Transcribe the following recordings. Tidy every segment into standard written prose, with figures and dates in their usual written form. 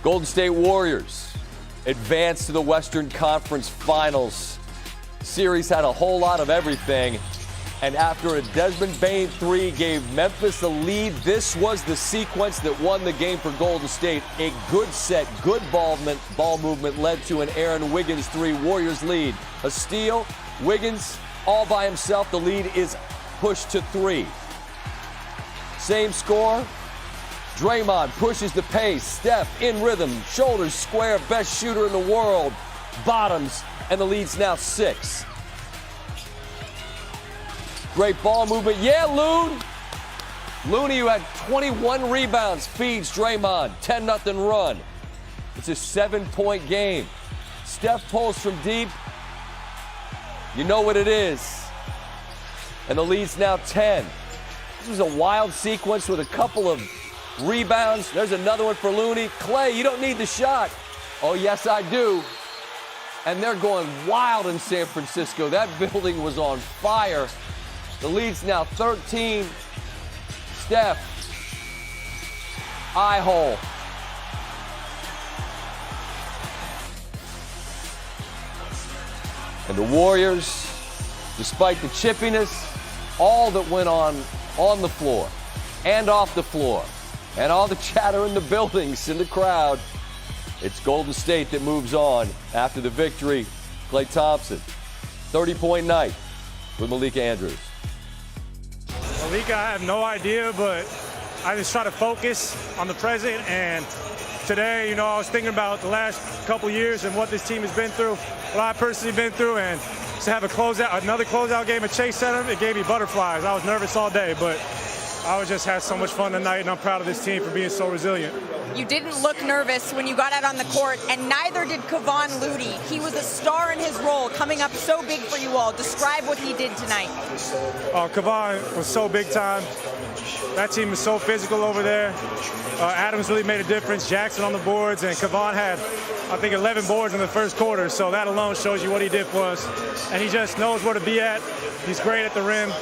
Golden State Warriors advanced to the Western Conference Finals. Series had a whole lot of everything. And after a Desmond Bane three gave Memphis the lead, this was the sequence that won the game for Golden State. A good set, good ball movement led to an Aaron Wiggins three. Warriors lead. A steal. Wiggins all by himself. The lead is pushed to three. Same score. Draymond pushes the pace. Steph in rhythm. Shoulders square. Best shooter in the world. Bottoms. And the lead's now 6. Great ball movement. Yeah, Loon. Looney, who had 21 rebounds, feeds Draymond. 10-0 run. It's a 7-point game. Steph pulls from deep. You know what it is. And the lead's now 10. This was a wild sequence with a couple of rebounds. There's another one for Looney. Klay, you don't need the shot. Oh, yes, I do. And they're going wild in San Francisco. That building was on fire. The lead's now 13. Steph. Eye hole. And the Warriors, despite the chippiness, all that went on the floor and off the floor, and all the chatter in the buildings, in the crowd, it's Golden State that moves on after the victory. Klay Thompson, 30-point night with Malika Andrews. Malika, I have no idea, but I just try to focus on the present. And today, I was thinking about the last couple years and what this team has been through, what I've personally been through, and to have another closeout game at Chase Center, it gave me butterflies. I was nervous all day, but I just had so much fun tonight, and I'm proud of this team for being so resilient. You didn't look nervous when you got out on the court, and neither did Kevon Looney. He was a star in his role, coming up so big for you all. Describe what he did tonight. Kevon was so big time. That team is so physical over there. Adams really made a difference. Jackson on the boards, and Kevon had, I think, 11 boards in the first quarter. So that alone shows you what he did for us. And he just knows where to be at. He's great at the rim,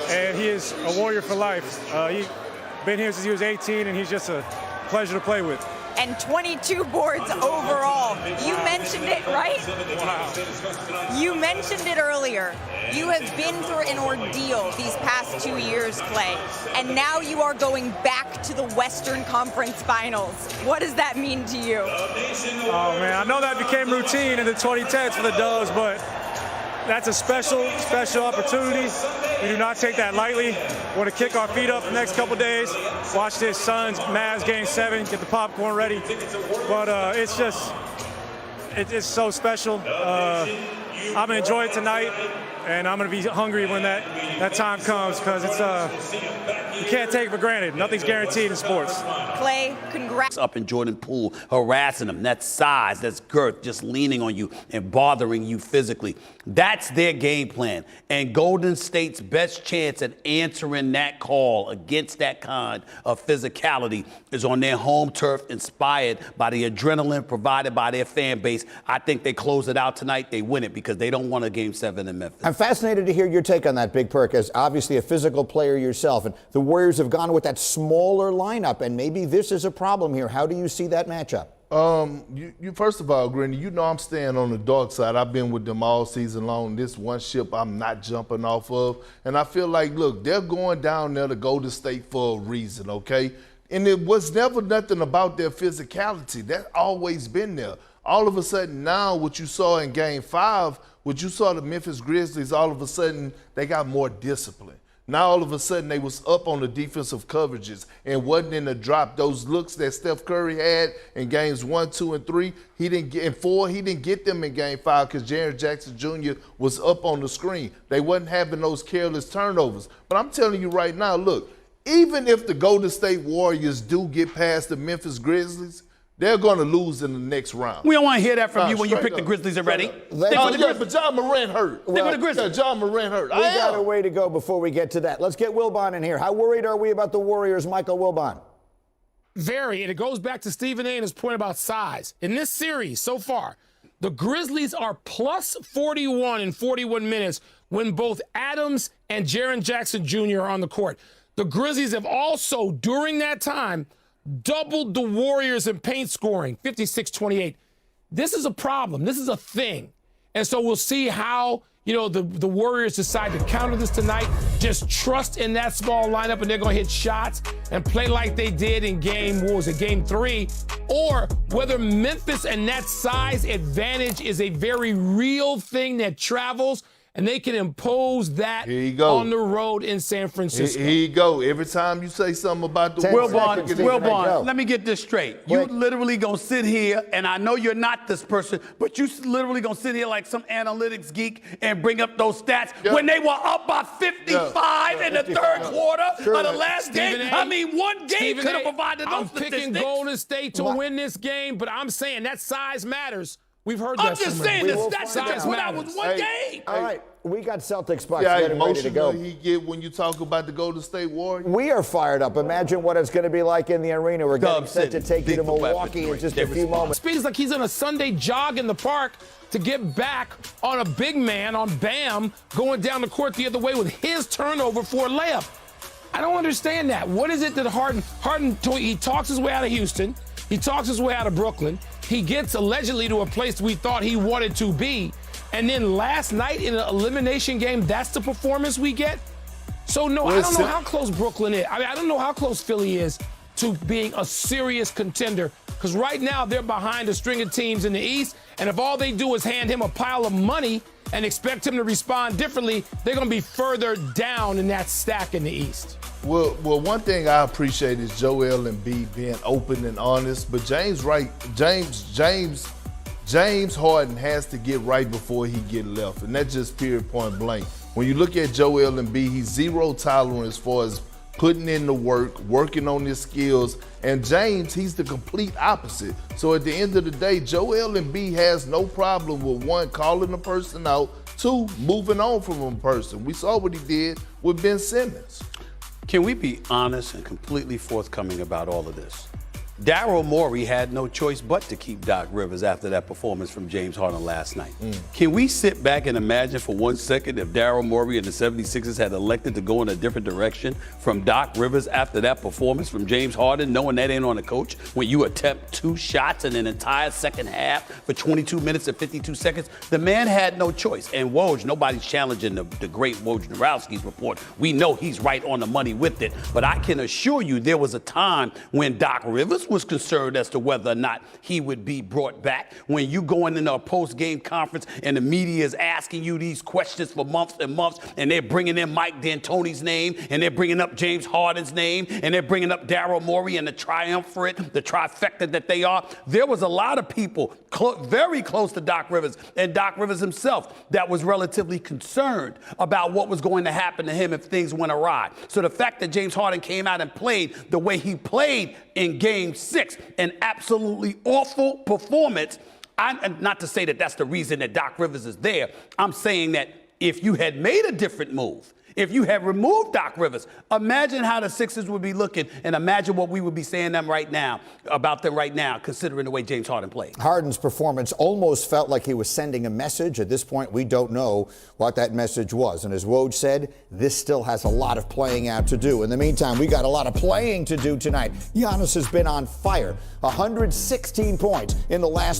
and he is a Warrior for life. He's been here since he was 18, and he's just a pleasure to play with. And 22 boards overall. You mentioned it, right? Wow. You mentioned it earlier. You have been through an ordeal these past 2 years, Klay, and now you are going back to the Western Conference Finals. What does that mean to you? Oh, man, I know that became routine in the 2010s for the Dubs, but that's a special opportunity. We do not take that lightly. We're going to kick our feet up the next couple days, watch this Suns Mavs Game 7, get the popcorn ready. But it's so special. I'm going to enjoy it tonight, and I'm going to be hungry when that time comes, because you can't take it for granted. Nothing's guaranteed in sports. Klay, congrats. Up in Jordan Poole, harassing him. That's size, that's girth, just leaning on you and bothering you physically. That's their game plan. And Golden State's best chance at answering that call against that kind of physicality is on their home turf, inspired by the adrenaline provided by their fan base. I think they close it out tonight. They win it because they don't want a Game 7 in Memphis. I'm fascinated to hear your take on that, Big Perk, as obviously a physical player yourself. And the Warriors have gone with that smaller lineup, and maybe this is a problem here. How do you see that matchup? You first of all, Granny, I'm staying on the dark side. I've been with them all season long. This one ship I'm not jumping off of. And I feel like, look, they're going down there to Golden State for a reason, okay? And it was never nothing about their physicality. That's always been there. All of a sudden now, what you saw in Game 5, what you saw the Memphis Grizzlies, all of a sudden they got more discipline. Now all of a sudden they was up on the defensive coverages and wasn't in the drop. Those looks that Steph Curry had in games 1, 2, and 3, he didn't get them in Game 5 because Jaren Jackson Jr. was up on the screen. They wasn't having those careless turnovers. But I'm telling you right now, look, even if the Golden State Warriors do get past the Memphis Grizzlies, they're going to lose in the next round. We don't want to hear that from you when you pick the Grizzlies already. But John Morant hurt. Well, the Grizzlies. Yeah, John Morant hurt. We got a way to go before we get to that. Let's get Wilbon in here. How worried are we about the Warriors, Michael Wilbon? Very, and it goes back to Stephen A. and his point about size. In this series so far, the Grizzlies are plus 41 in 41 minutes when both Adams and Jaren Jackson Jr. are on the court. The Grizzlies have also, during that time, doubled the Warriors in paint scoring, 56-28. This is a problem. This is a thing. And so we'll see how, the Warriors decide to counter this tonight. Just trust in that small lineup, and they're going to hit shots and play like they did in game 3? Or whether Memphis and that size advantage is a very real thing that travels, and they can impose that on the road in San Francisco. Here you go. Every time you say something about the Wilbon, let me get this straight. You literally gonna sit here, and I know you're not this person, but you literally gonna sit here like some analytics geek and bring up those stats when they were up by 55 in the third quarter of the last game. I mean, one game could have provided those statistics. I'm picking Golden State to win this game, but I'm saying that size matters. We've heard that. I'm just saying the stats just went out with one game. All right, we got Celtics Bucks Yeah, getting ready to go. he get when you talk about the Golden State Warriors. We are fired up. Imagine what it's going to be like in the arena. We're getting set to take you to Milwaukee in just a few moments. Speaks like he's on a Sunday jog in the park to get back on a big man, on Bam, going down the court the other way with his turnover for a layup. I don't understand that. What is it that Harden, he talks his way out of Houston. He talks his way out of Brooklyn. He gets allegedly to a place we thought he wanted to be. And then last night in an elimination game, that's the performance we get? So, no, I don't know how close Brooklyn is. I don't know how close Philly is to being a serious contender. Because right now they're behind a string of teams in the East. And if all they do is hand him a pile of money and expect him to respond differently, they're going to be further down in that stack in the East. Well, one thing I appreciate is Joel Embiid being open and honest. But James Harden has to get right before he get left, and that's just period point blank. When you look at Joel Embiid, he's zero tolerance as far as putting in the work, working on his skills. And James, he's the complete opposite. So at the end of the day, Joel Embiid has no problem with one, calling a person out, two, moving on from a person. We saw what he did with Ben Simmons. Can we be honest and completely forthcoming about all of this? Daryl Morey had no choice but to keep Doc Rivers after that performance from James Harden last night. Can we sit back and imagine for 1 second if Daryl Morey and the 76ers had elected to go in a different direction from Doc Rivers after that performance from James Harden, knowing that ain't on the coach, when you attempt 2 shots in an entire second half for 22 minutes and 52 seconds? The man had no choice. And Woj, nobody's challenging the great Wojnarowski's report. We know he's right on the money with it. But I can assure you there was a time when Doc Rivers was concerned as to whether or not he would be brought back. When you going into a post-game conference and the media is asking you these questions for months and months, and they're bringing in Mike D'Antoni's name, and they're bringing up James Harden's name, and they're bringing up Daryl Morey and the triumvirate, the trifecta that they are. There was a lot of people very close to Doc Rivers and Doc Rivers himself that was relatively concerned about what was going to happen to him if things went awry. So the fact that James Harden came out and played the way he played in Game 6, an absolutely awful performance. Not to say that that's the reason that Doc Rivers is there. I'm saying that if you had made a different move, if you had removed Doc Rivers, imagine how the Sixers would be looking, and imagine what we would be saying about them right now, considering the way James Harden played. Harden's performance almost felt like he was sending a message. At this point, we don't know what that message was. And as Woj said, this still has a lot of playing out to do. In the meantime, we got a lot of playing to do tonight. Giannis has been on fire. 116 points in the last